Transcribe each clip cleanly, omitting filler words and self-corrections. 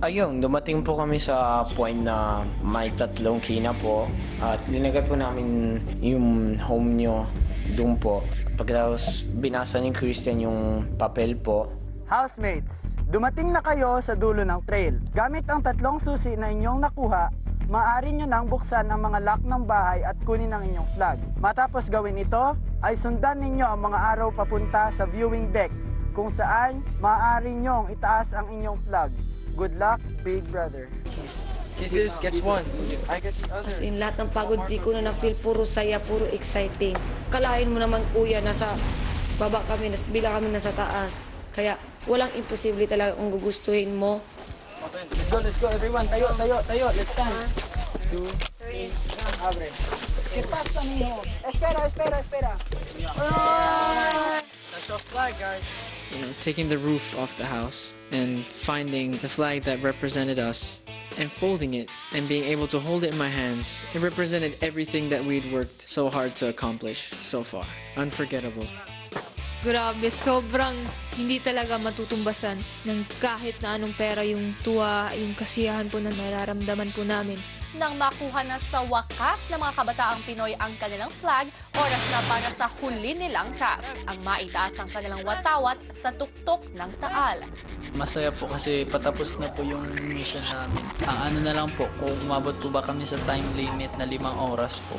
Ayun, dumating po kami sa point na may 3 kina po at linagay po namin yung home nyo doon po. Pagkatapos binasa ni Christian yung papel po. Housemates, dumating na kayo sa dulo ng trail. Gamit ang 3 susi na inyong nakuha, maaari nyo nang buksan ang mga lock ng bahay at kunin ang inyong flag. Matapos gawin ito, ay sundan ninyo ang mga arrow papunta sa viewing deck kung saan maaari nyong itaas ang inyong flag. Good luck, Big Brother. Kisses gets 1. I guess the As other. in, lahat ng pagod di ko na na-feel, puro saya, puro exciting. Kalahin mo naman, kuya, nasa baba kami, bila kami nasa taas. Kaya walang imposible talaga kung gugustuhin mo. Let's go, everyone. Tayo. Let's stand. 2, 3, abre. ¿Qué pasa, mijo? Espera. That's our flag, guys. You know, taking the roof off the house and finding the flag that represented us and folding it and being able to hold it in my hands. It represented everything that we'd worked so hard to accomplish so far. Unforgettable. Grabe, sobrang hindi talaga matutumbasan ng kahit na anong pera yung tuwa, yung kasiyahan po na nararamdaman po namin. Nang makuha na sa wakas ng mga kabataang Pinoy ang kanilang flag, oras na para sa huli nilang task, ang maitaas ang kanilang watawat sa tuktok ng Taal. Masaya po kasi patapos na po yung mission namin. Ang ano na lang po, kung umabot po ba kami sa time limit na 5 oras po.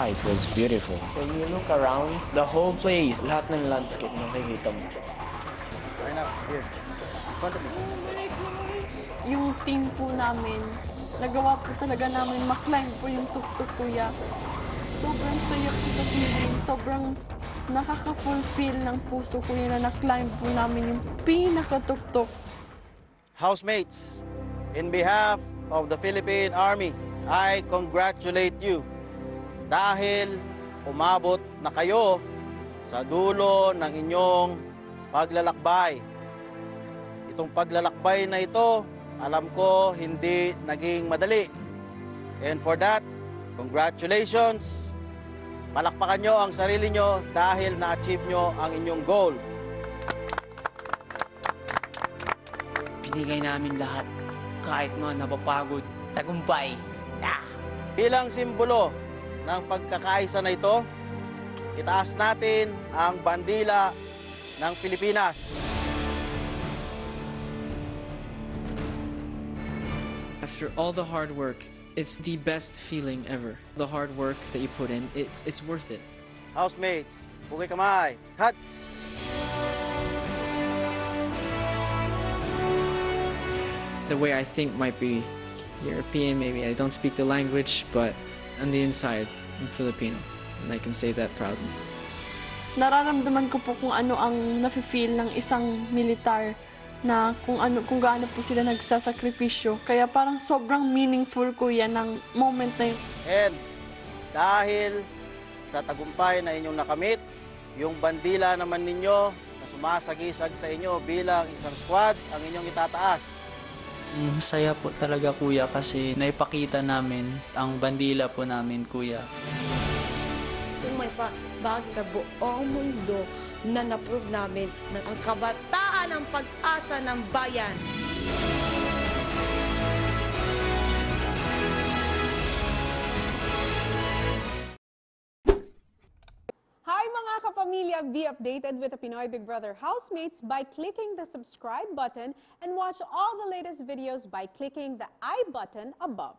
It was beautiful. When you look around, the whole place, lahat ng landscape nakikita mo. Right now, here. Yung team po namin, nagawa po talaga namin maklimb po yung tuktok, kuya. Sobrang saya po sa feeling, sobrang nakaka-fulfill ng puso, kuya, na naklimb po namin yung pinakatuktok. Housemates, in behalf of the Philippine Army, I congratulate you dahil umabot na kayo sa dulo ng inyong paglalakbay. Itong paglalakbay na ito, alam ko hindi naging madali. And for that, congratulations! Palakpakan nyo ang sarili nyo dahil na-achieve nyo ang inyong goal. Binigay namin lahat. Kahit mga napapagod, tagumpay. Bilang simbolo ng pagkakaisa na ito, itaas natin ang bandila ng Pilipinas. After all the hard work, it's the best feeling ever. The hard work that you put in, it's worth it. Housemates, bukay kamay. Cut! The way I think might be European, maybe I don't speak the language, but on the inside, I'm Filipino, and I can say that proudly. Nararamdaman ko po kung ano ang nafe-feel ng isang militar, na kung gaano po sila nagsasakripisyo. Kaya parang sobrang meaningful, kuya, ng moment na yun. And dahil sa tagumpay na inyong nakamit, yung bandila naman ninyo na sumasagisag sa inyo bilang isang squad ang inyong itataas. Masaya po talaga, kuya, kasi naipakita namin ang bandila po namin, kuya. Kung may pabag sa buong mundo na na-prove namin na ang kabataan ang pag-asa ng bayan. Hi mga kapamilya! Be updated with the Pinoy Big Brother housemates by clicking the subscribe button and watch all the latest videos by clicking the I button above.